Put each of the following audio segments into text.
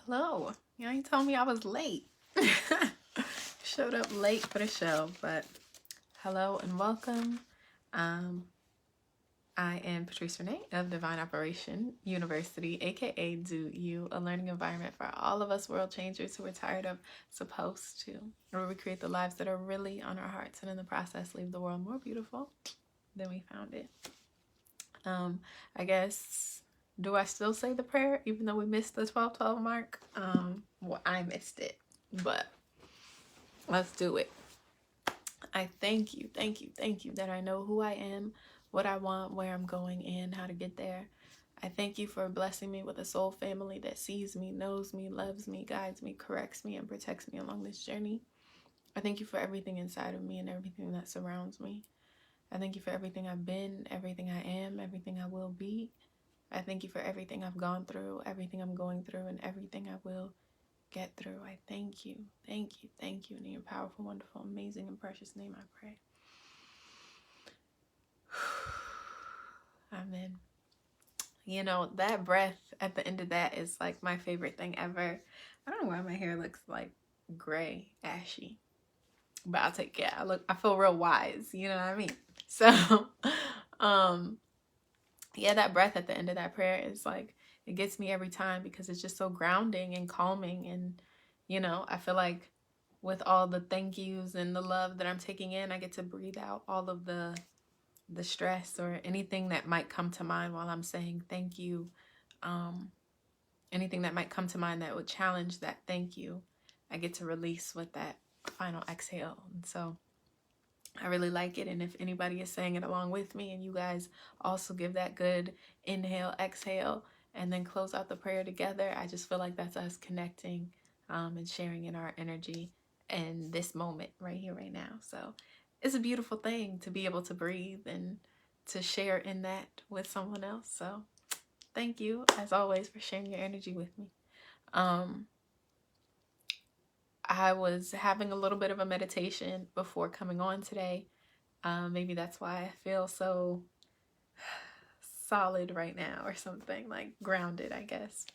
Hello. You ain't told me I was late. Showed up late for the show, but hello and welcome. I am Patrice Renee of Divine Operation University, aka Do You, a learning environment for all of us world changers who are tired of supposed to, where we create the lives that are really on our hearts and in the process leave the world more beautiful than we found it. I guess, do I still say the prayer even though we missed the 12:12 mark? Well, I missed it, but let's do it. I thank you that I know who I am, what I want, where I'm going, and how to get there. I thank you for blessing me with a soul family that sees me, knows me, loves me, guides me, corrects me, and protects me along this journey. I thank you for everything inside of me and everything that surrounds me. I thank you for everything I've been, everything I am, everything I will be. I thank you for everything I've gone through, everything I'm going through, and everything I will get through. I thank you. In your powerful, wonderful, amazing, and precious name I pray. Amen. You know, that breath at the end of that is like my favorite thing ever. I don't know why my hair looks like gray, ashy, but I'll take it. I feel real wise, you know what I mean? So, yeah, that breath at the end of that prayer is like, it gets me every time because it's just so grounding and calming. And, you know, I feel like with all the thank yous and the love that I'm taking in, I get to breathe out all of the stress or anything that might come to mind while I'm saying thank you. Anything that might come to mind that would challenge that thank you, I get to release with that final exhale. And so I really like it. And if anybody is saying it along with me and you guys also give that good inhale, exhale, and then close out the prayer together, I just feel like that's us connecting and sharing in our energy in this moment right here, right now. So it's a beautiful thing to be able to breathe and to share in that with someone else. So thank you, as always, for sharing your energy with me. I was having a little bit of a meditation before coming on today. Maybe that's why I feel so solid right now or something, like grounded, I guess.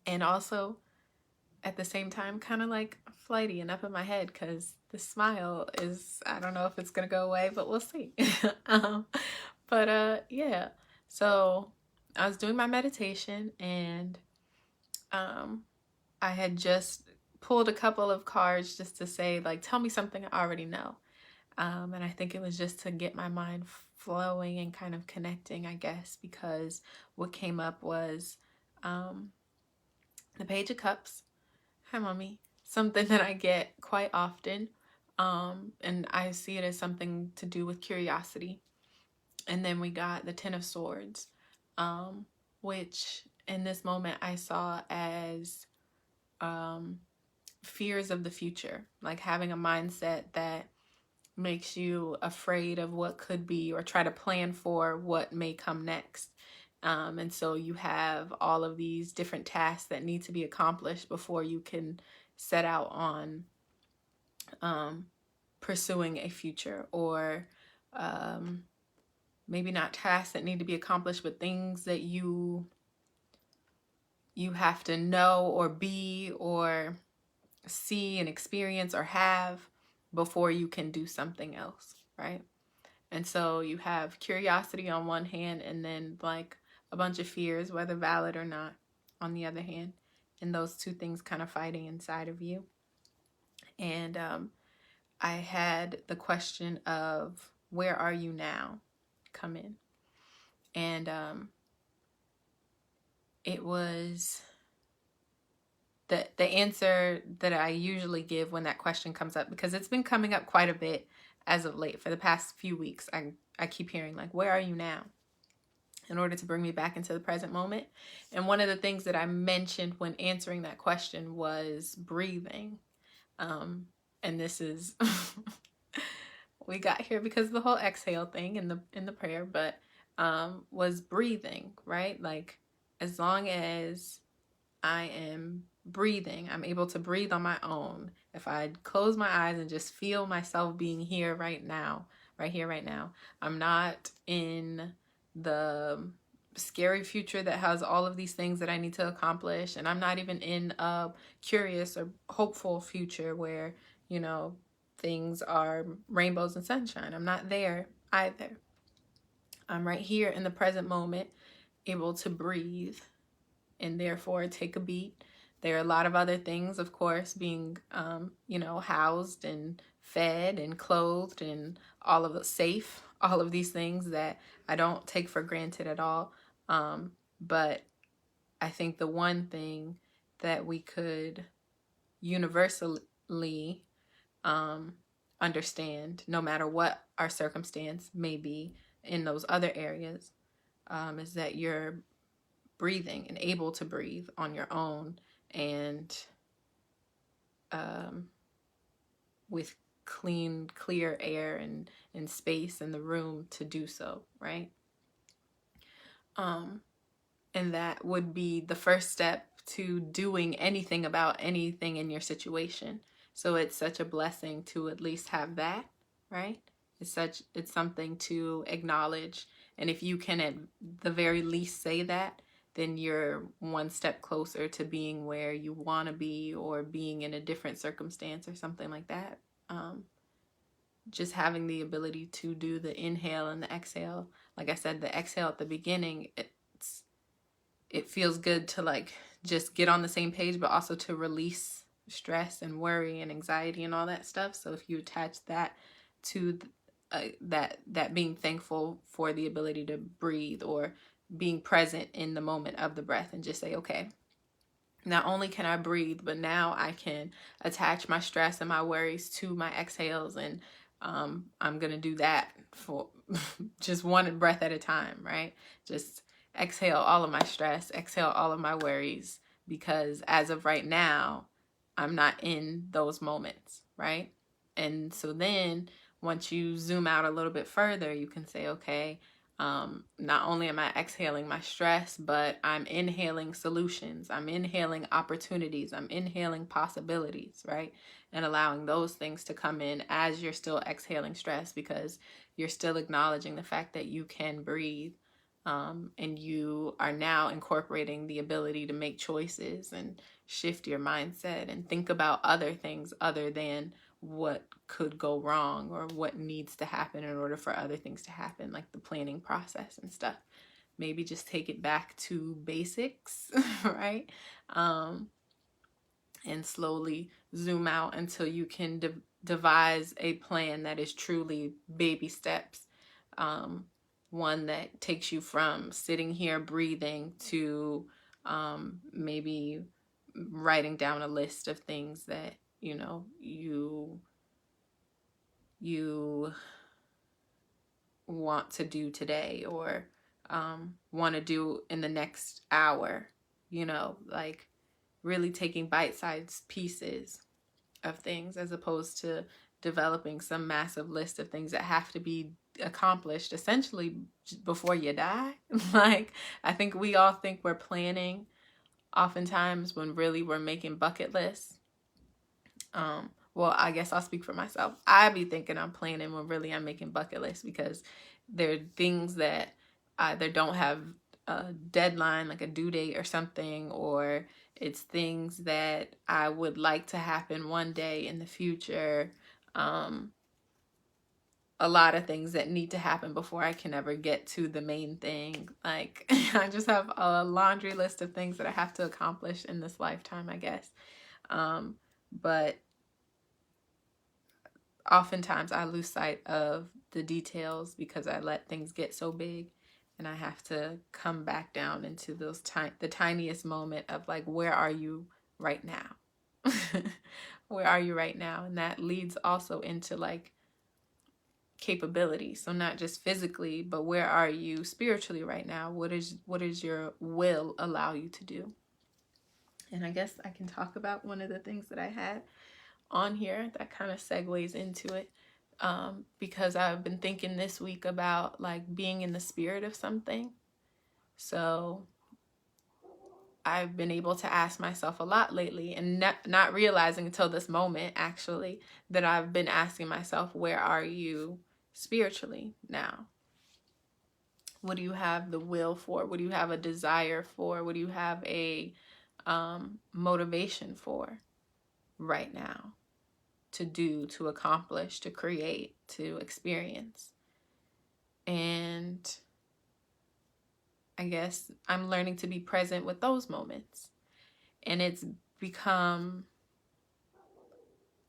And also, at the same time, kind of like flighty and up in my head because the smile is, I don't know if it's going to go away, but we'll see. Yeah. So I was doing my meditation and I had just pulled a couple of cards just to say, like, tell me something I already know. And I think it was just to get my mind flowing and kind of connecting, I guess, because what came up was the Page of Cups. Hi, Mommy. Something that I get quite often. And I see it as something to do with curiosity. And then we got the Ten of Swords, which in this moment I saw as fears of the future, like having a mindset that makes you afraid of what could be or try to plan for what may come next. And so you have all of these different tasks that need to be accomplished before you can set out on pursuing a future, or maybe not tasks that need to be accomplished, but things that you have to know or be or see and experience or have before you can do something else, right? And so you have curiosity on one hand and then like a bunch of fears, whether valid or not, on the other hand. And those two things kind of fighting inside of you. And I had the question of where are you now come in. And it was the answer that I usually give when that question comes up, because it's been coming up quite a bit as of late. For the past few weeks, I keep hearing, like, where are you now? In order to bring me back into the present moment. And one of the things that I mentioned when answering that question was breathing. And this is, we got here because of the whole exhale thing in the prayer, but was breathing, right? Like, as long as I am breathing, I'm able to breathe on my own. If I close my eyes and just feel myself being here right now, right here, right now, I'm not in the scary future that has all of these things that I need to accomplish. And I'm not even in a curious or hopeful future where, you know, things are rainbows and sunshine. I'm not there either. I'm right here in the present moment, able to breathe and therefore take a beat. There are a lot of other things, of course, being, you know, housed and fed and clothed and all of the safe, all of these things that I don't take for granted at all. But I think the one thing that we could universally understand, no matter what our circumstance may be in those other areas, is that you're breathing and able to breathe on your own, and with clear air and space in the room to do so, right? And that would be the first step to doing anything about anything in your situation. So it's such a blessing to at least have that, right? It's something to acknowledge. And if you can at the very least say that, then you're one step closer to being where you want to be, or being in a different circumstance or something like that. Just having the ability to do the inhale and the exhale. Like I said, the exhale at the beginning, it feels good to like just get on the same page, but also to release stress and worry and anxiety and all that stuff. So if you attach that to that being thankful for the ability to breathe, or being present in the moment of the breath, and just say, okay, not only can I breathe, but now I can attach my stress and my worries to my exhales, and I'm gonna do that for just one breath at a time, right? Just exhale all of my stress, exhale all of my worries, because as of right now, I'm not in those moments, right? And so then once you zoom out a little bit further, you can say, okay, not only am I exhaling my stress, but I'm inhaling solutions. I'm inhaling opportunities. I'm inhaling possibilities, right? And allowing those things to come in as you're still exhaling stress, because you're still acknowledging the fact that you can breathe. And you are now incorporating the ability to make choices and shift your mindset and think about other things other than what could go wrong or what needs to happen in order for other things to happen, like the planning process and stuff. Maybe just take it back to basics, right? And slowly zoom out until you can devise a plan that is truly baby steps. One that takes you from sitting here breathing to maybe writing down a list of things that, you know, you want to do today, or want to do in the next hour, you know, like really taking bite-sized pieces of things, as opposed to developing some massive list of things that have to be accomplished essentially before you die. Like, I think we all think we're planning oftentimes when really we're making bucket lists. Well, I guess I'll speak for myself. I be thinking I'm planning when really I'm making bucket lists, because there are things that either don't have a deadline, like a due date or something, or it's things that I would like to happen one day in the future. A lot of things that need to happen before I can ever get to the main thing. Like, I just have a laundry list of things that I have to accomplish in this lifetime, I guess. But oftentimes I lose sight of the details because I let things get so big, and I have to come back down into those the tiniest moment of like, where are you right now? Where are you right now? And that leads also into like capability. So not just physically, but where are you spiritually right now? What is your will allow you to do? And I guess I can talk about one of the things that I had on here that kind of segues into it, because I've been thinking this week about like being in the spirit of something. So I've been able to ask myself a lot lately, and not realizing until this moment actually that I've been asking myself, where are you spiritually now? What do you have the will for? What do you have a desire for? What do you have a motivation for right now to do, to accomplish, to create, to experience? And I guess I'm learning to be present with those moments. And it's become,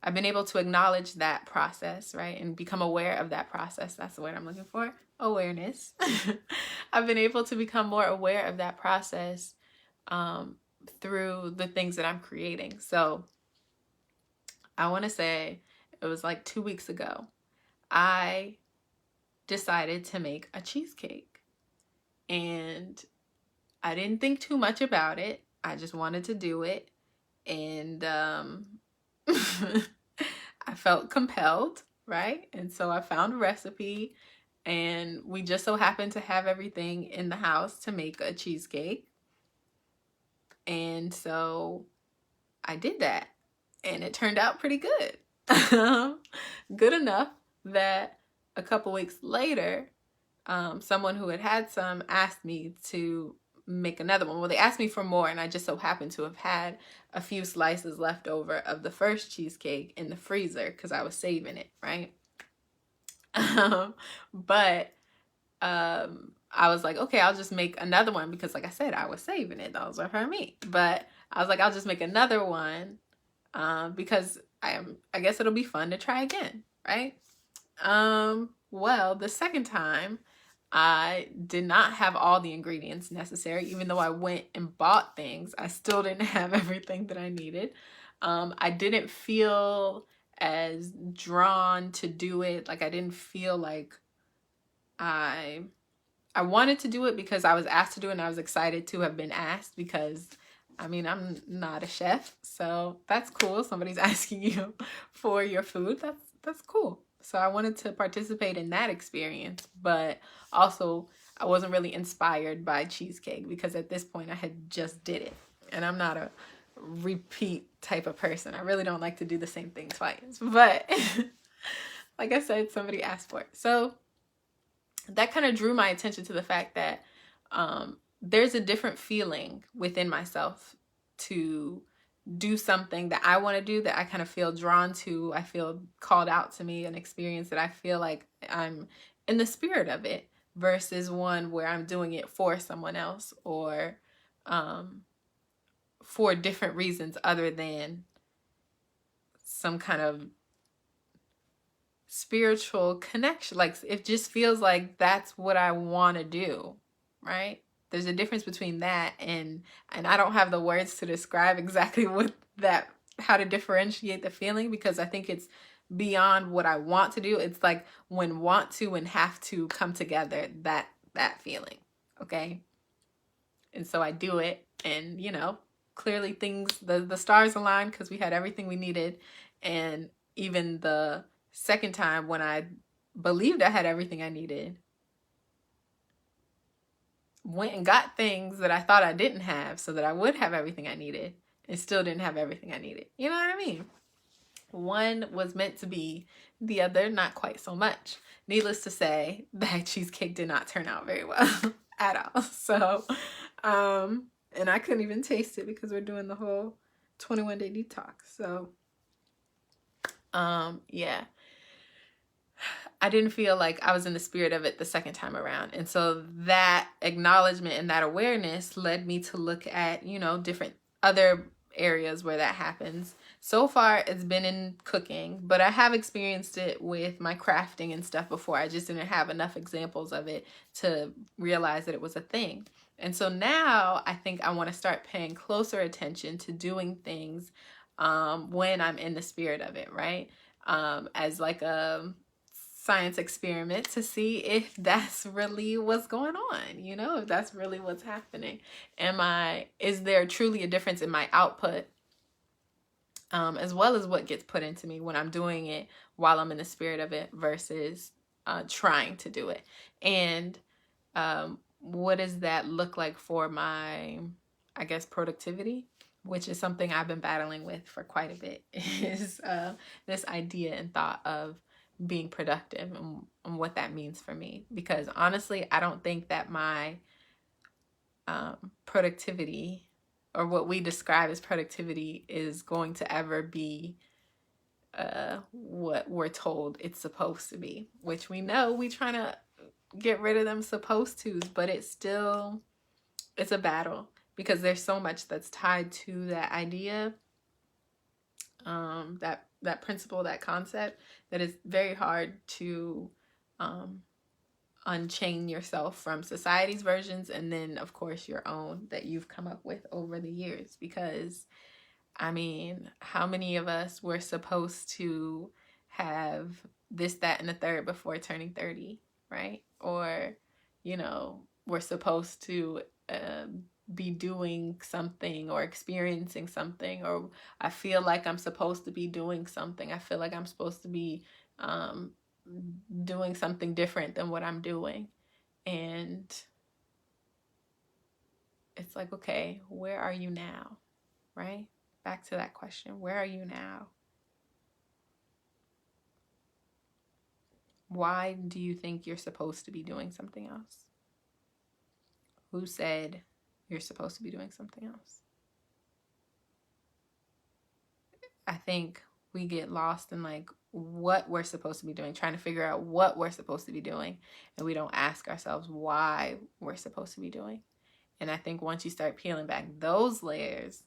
I've been able to acknowledge that process, right? And become aware of that process. That's the word I'm looking for. Awareness. I've been able to become more aware of that process through the things that I'm creating. So I want to say it was like 2 weeks ago, I decided to make a cheesecake. And I didn't think too much about it. I just wanted to do it. And I felt compelled, right? And so I found a recipe, and we just so happened to have everything in the house to make a cheesecake. And so I did that, and it turned out pretty good. Good enough that a couple weeks later, someone who had some asked me to make another one. Well, they asked me for more, and I just so happened to have had a few slices left over of the first cheesecake in the freezer because I was saving it, right? But I was like, okay, I'll just make another one because, like I said, I was saving it. Those are for me. But I was like, I'll just make another one because I guess it'll be fun to try again, right? Well, the second time, I did not have all the ingredients necessary. Even though I went and bought things, I still didn't have everything that I needed. I didn't feel as drawn to do it. Like, I didn't feel like I wanted to do it because I was asked to do it, and I was excited to have been asked because, I mean, I'm not a chef, so that's cool. Somebody's asking you for your food. That's cool. So I wanted to participate in that experience, but also I wasn't really inspired by cheesecake because at this point I had just did it, and I'm not a repeat type of person. I really don't like to do the same thing twice, but like I said, somebody asked for it. So that kind of drew my attention to the fact that there's a different feeling within myself to do something that I want to do, that I kind of feel drawn to. I feel called out to me, an experience that I feel like I'm in the spirit of it, versus one where I'm doing it for someone else or for different reasons other than some kind of spiritual connection. Like, it just feels like that's what I want to do, right? There's a difference between that and I don't have the words to describe exactly what that, how to differentiate the feeling, because I think it's beyond what I want to do. It's like when want to and have to come together, that feeling, okay? And so I do it, and you know, clearly things, the stars aligned because we had everything we needed. And even the second time when I believed I had everything I needed, went and got things that I thought I didn't have so that I would have everything I needed, and still didn't have everything I needed. You know what I mean? One was meant to be, the other not quite so much. Needless to say, that cheesecake did not turn out very well at all. So, and I couldn't even taste it because we're doing the whole 21-day detox. So, yeah. I didn't feel like I was in the spirit of it the second time around. And so that acknowledgement and that awareness led me to look at, you know, different other areas where that happens. So far, it's been in cooking, but I have experienced it with my crafting and stuff before. I just didn't have enough examples of it to realize that it was a thing. And so now I think I want to start paying closer attention to doing things when I'm in the spirit of it, right? As like a science experiment to see if that's really what's going on, you know, if that's really what's happening. Is there truly a difference in my output, as well as what gets put into me when I'm doing it while I'm in the spirit of it versus trying to do it? And what does that look like for my, I guess, productivity, which is something I've been battling with for quite a bit, is this idea and thought of being productive and what that means for me. Because honestly, I don't think that my productivity, or what we describe as productivity, is going to ever be what we're told it's supposed to be, which we know we trying to get rid of them supposed to's, but it's a battle, because there's so much that's tied to that idea, that principle, that concept, that is very hard to unchain yourself from society's versions, and then of course your own that you've come up with over the years. Because I mean, how many of us were supposed to have this, that, and the third before turning 30, right? Or, you know, we're supposed to be doing something or experiencing something, or I feel like I'm supposed to be doing something. I feel like I'm supposed to be doing something different than what I'm doing. And it's like, okay, where are you now, right? Back to that question, where are you now? Why do you think you're supposed to be doing something else? Who said you're supposed to be doing something else? I think we get lost in like what we're supposed to be doing, trying to figure out what we're supposed to be doing, and we don't ask ourselves why we're supposed to be doing. And I think once you start peeling back those layers,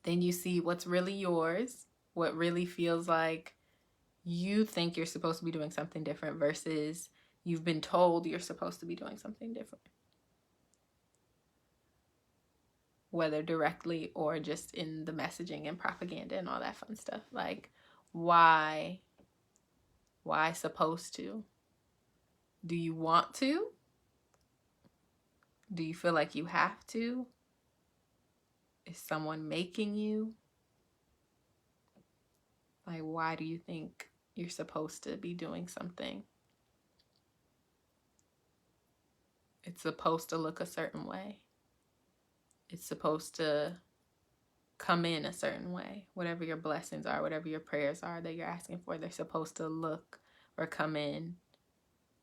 then you see what's really yours, what really feels like you think you're supposed to be doing something different versus you've been told you're supposed to be doing something different. Whether directly or just in the messaging and propaganda and all that fun stuff. Like, why supposed to? Do you want to? Do you feel like you have to? Is someone making you? Like, why do you think you're supposed to be doing something? It's supposed to look a certain way. It's supposed to come in a certain way. Whatever your blessings are, whatever your prayers are that you're asking for, they're supposed to look or come in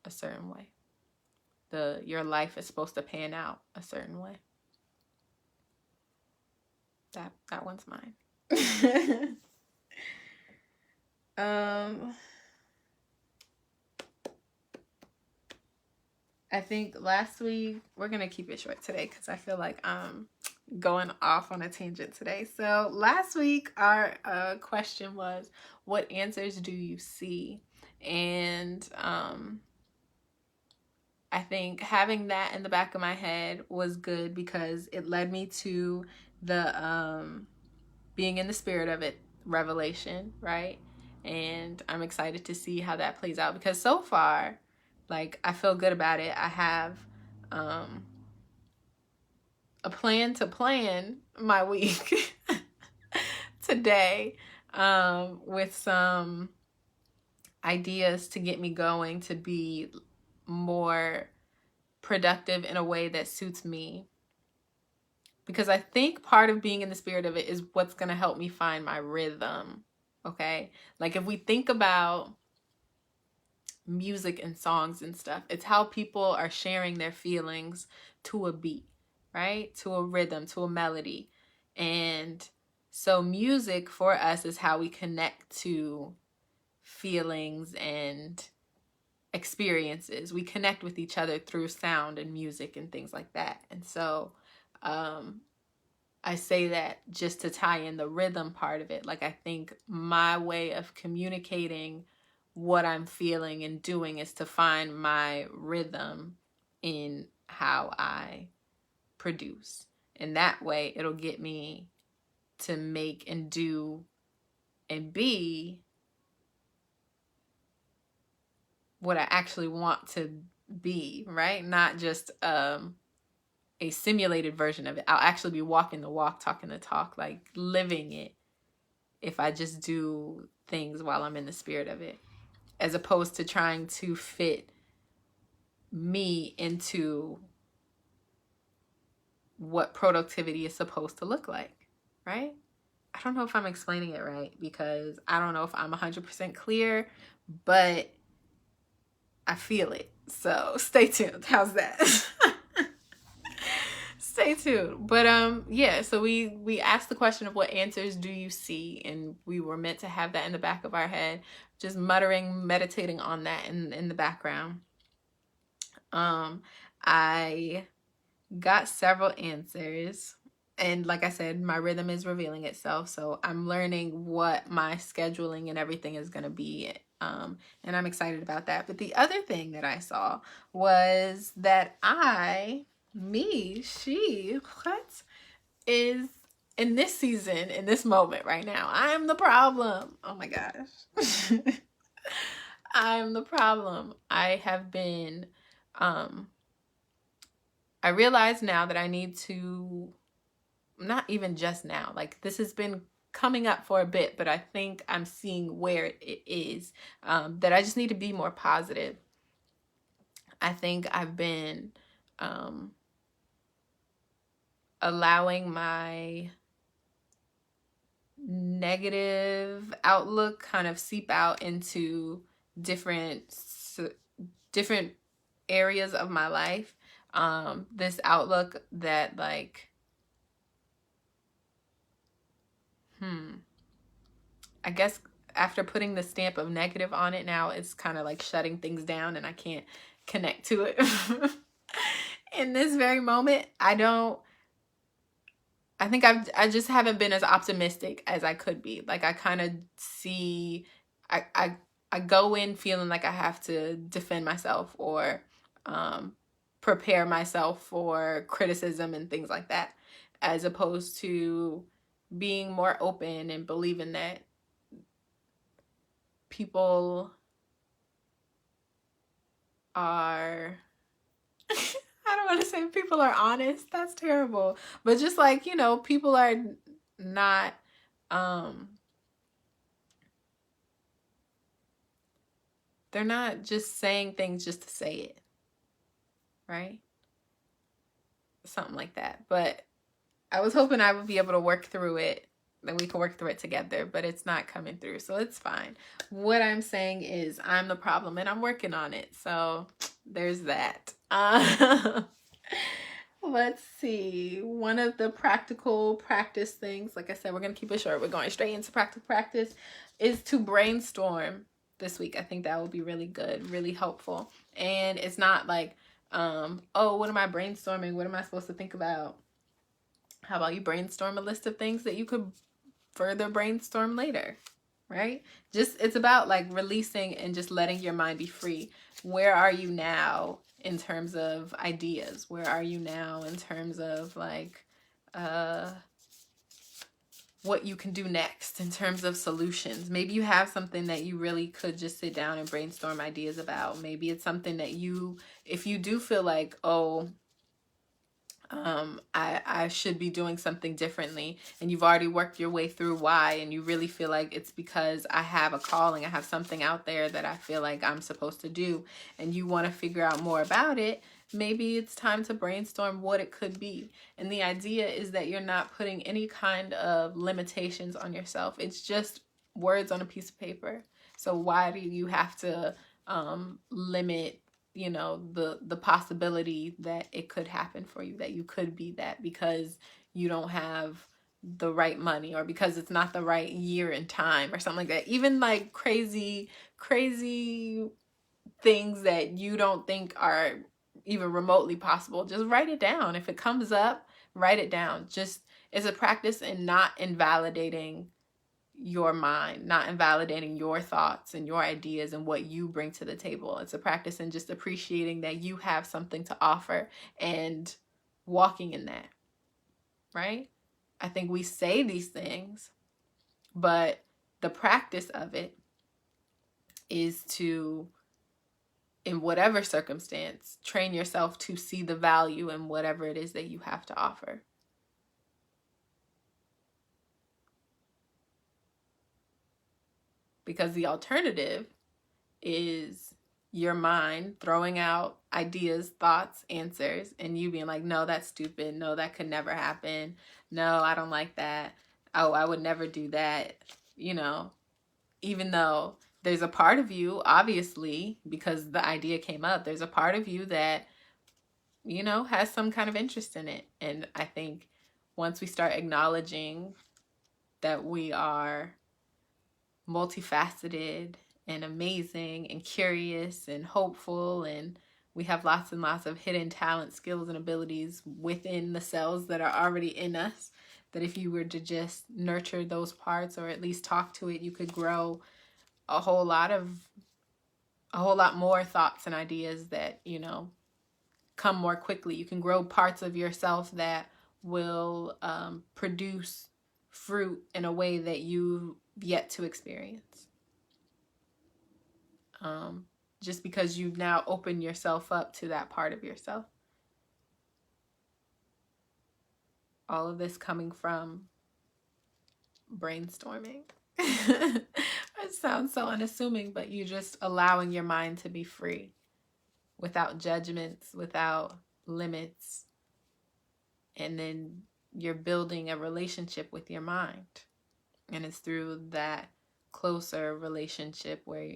a certain way. Your life is supposed to pan out a certain way. That one's mine. I think last week, we're gonna keep it short today because I feel like I'm going off on a tangent today. So last week our question was, what answers do you see? And I think having that in the back of my head was good because it led me to the being in the spirit of it revelation, right? And I'm excited to see how that plays out, because so far, like, I feel good about it. I have a plan to plan my week today, with some ideas to get me going to be more productive in a way that suits me. Because I think part of being in the spirit of it is what's going to help me find my rhythm, okay? Like, if we think about music and songs and stuff, it's how people are sharing their feelings to a beat, right? To a rhythm, to a melody. And so music for us is how we connect to feelings and experiences. We connect with each other through sound and music and things like that. And so I say that just to tie in the rhythm part of it. Like, I think my way of communicating what I'm feeling and doing is to find my rhythm in how I produce. And that way it'll get me to make and do and be what I actually want to be, right? Not just a simulated version of it. I'll actually be walking the walk, talking the talk, like living it, if I just do things while I'm in the spirit of it, as opposed to trying to fit me into what productivity is supposed to look like, right? I don't know if I'm explaining it right, because I don't know if I'm 100% clear, but I feel it. So stay tuned. How's that? Stay tuned. But yeah, so we asked the question of what answers do you see, and we were meant to have that in the back of our head, just muttering, meditating on that in the background. I got several answers, and like I said, my rhythm is revealing itself, so I'm learning what my scheduling and everything is going to be, and I'm excited about that. But the other thing that I saw was that she, what is in this season, in this moment right now, I'm the problem. Oh my gosh. I'm the problem. I have been, I realize now that I need to, not even just now, like this has been coming up for a bit, but I think I'm seeing where it is, that I just need to be more positive. I think I've been allowing my negative outlook kind of seep out into different areas of my life. This outlook that like, I guess after putting the stamp of negative on it, now it's kind of like shutting things down and I can't connect to it. In this very moment, I think I just haven't been as optimistic as I could be. Like I kind of see, I go in feeling like I have to defend myself or prepare myself for criticism and things like that, as opposed to being more open and believing that people are I don't want to say people are honest. That's terrible. But just like, you know, people are not they're not just saying things just to say it. Right? Something like that. But I was hoping I would be able to work through it, that we can work through it together, but it's not coming through, so it's fine. What I'm saying is I'm the problem and I'm working on it, so there's that. Let's see. One of the practical practice things, like I said, we're going to keep it short. We're going straight into practical practice, is to brainstorm this week. I think that will be really good, really helpful. And it's not like, oh, what am I brainstorming? What am I supposed to think about? How about you brainstorm a list of things that you could further brainstorm later, right? Just, it's about like releasing and just letting your mind be free. Where are you now in terms of ideas? Where are you now in terms of like what you can do next in terms of solutions? Maybe you have something that you really could just sit down and brainstorm ideas about. Maybe it's something that you, if you do feel like, oh, I should be doing something differently, and you've already worked your way through why, and you really feel like it's because I have a calling, I have something out there that I feel like I'm supposed to do, and you want to figure out more about it, maybe it's time to brainstorm what it could be. And the idea is that you're not putting any kind of limitations on yourself. It's just words on a piece of paper. So why do you have to limit, you know, the possibility that it could happen for you, that you could be that, because you don't have the right money, or because it's not the right year and time, or something like that. Even like crazy things that you don't think are even remotely possible, just write it down. If it comes up, write it down. Just, it's a practice in not invalidating your mind, not invalidating your thoughts and your ideas and what you bring to the table. It's a practice in just appreciating that you have something to offer and walking in that, right? I think we say these things, but the practice of it is to, in whatever circumstance, train yourself to see the value in whatever it is that you have to offer. Because the alternative is your mind throwing out ideas, thoughts, answers, and you being like, no, that's stupid. No, that could never happen. No, I don't like that. oh, I would never do that, you know, even though there's a part of you, obviously, because the idea came up, there's a part of you that, you know, has some kind of interest in it. And I think once we start acknowledging that we are multifaceted and amazing and curious and hopeful, and we have lots and lots of hidden talent, skills, and abilities within the cells that are already in us, that if you were to just nurture those parts or at least talk to it, you could grow a whole lot more thoughts and ideas that, you know, come more quickly. You can grow parts of yourself that will produce fruit in a way that you've yet to experience. Just because you've now opened yourself up to that part of yourself. All of this coming from brainstorming. It sounds so unassuming, but you're just allowing your mind to be free, without judgments, without limits. And then you're building a relationship with your mind. And it's through that closer relationship where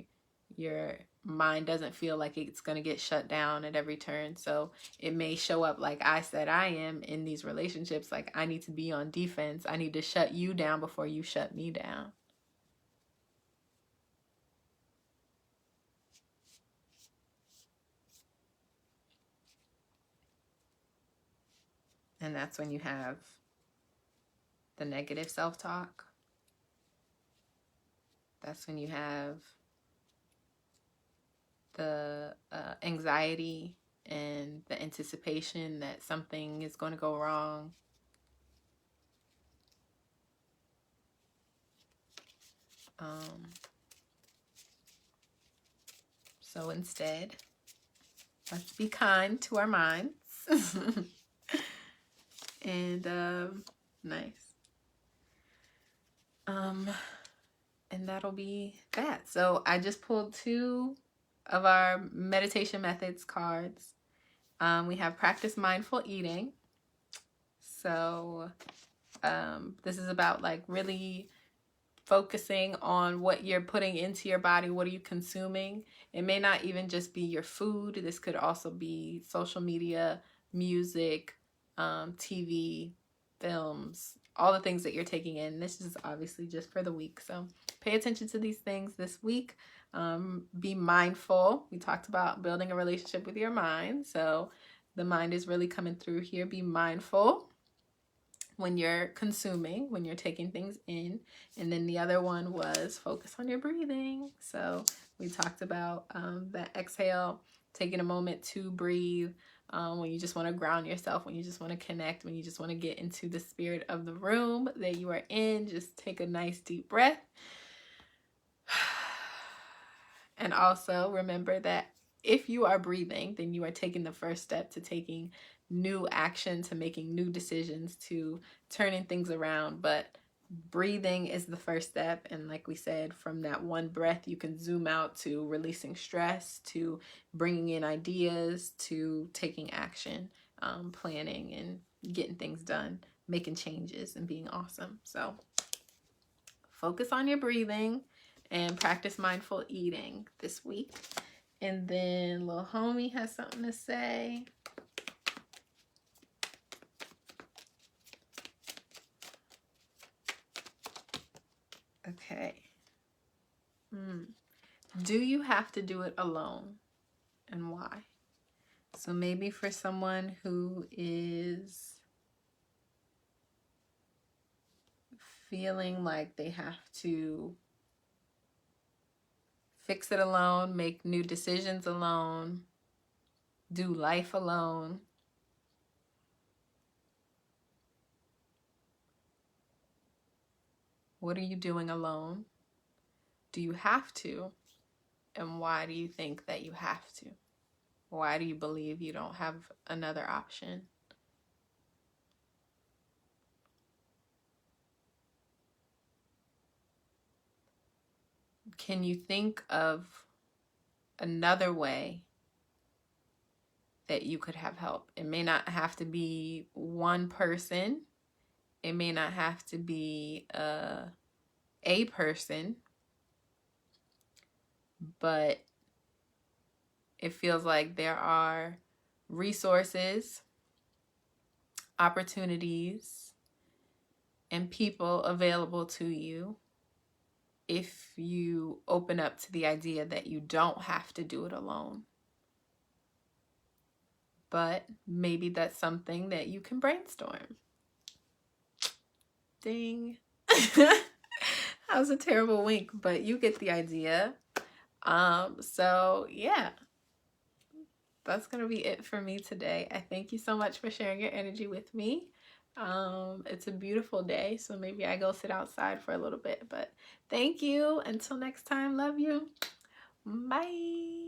your mind doesn't feel like it's going to get shut down at every turn. So it may show up like I said I am in these relationships, like I need to be on defense. I need to shut you down before you shut me down. And that's when you have the negative self-talk. That's when you have the anxiety and the anticipation that something is going to go wrong. So instead, let's be kind to our minds. And nice. And that'll be that. So I just pulled 2 of our meditation methods cards. We have practice mindful eating. So this is about like really focusing on what you're putting into your body. What are you consuming? It may not even just be your food. This could also be social media, music, TV, films, all the things that you're taking in. This is obviously just for the week. So pay attention to these things this week. Be mindful. We talked about building a relationship with your mind. So the mind is really coming through here. Be mindful when you're consuming, when you're taking things in. And then the other one was focus on your breathing. So we talked about that exhale, taking a moment to breathe, when you just want to ground yourself, when you just want to connect, when you just want to get into the spirit of the room that you are in. Just take a nice deep breath. And also remember that if you are breathing, then you are taking the first step to taking new action, to making new decisions, to turning things around. But breathing is the first step. And like we said, from that one breath, you can zoom out to releasing stress, to bringing in ideas, to taking action, planning and getting things done, making changes and being awesome. So focus on your breathing and practice mindful eating this week. And then Lil Homie has something to say. Okay. Do you have to do it alone, and why? So maybe for someone who is feeling like they have to fix it alone, make new decisions alone, do life alone. What are you doing alone? Do you have to? And why do you think that you have to? Why do you believe you don't have another option? Can you think of another way that you could have help? It may not have to be one person. It may not have to be a person, but it feels like there are resources, opportunities, and people available to you if you open up to the idea that you don't have to do it alone. But maybe that's something that you can brainstorm. Ding. That was a terrible wink, but you get the idea. So yeah, that's gonna be it for me today. I thank you so much for sharing your energy with me. It's a beautiful day, so maybe I go sit outside for a little bit, but thank you. Until next time, love you. Bye.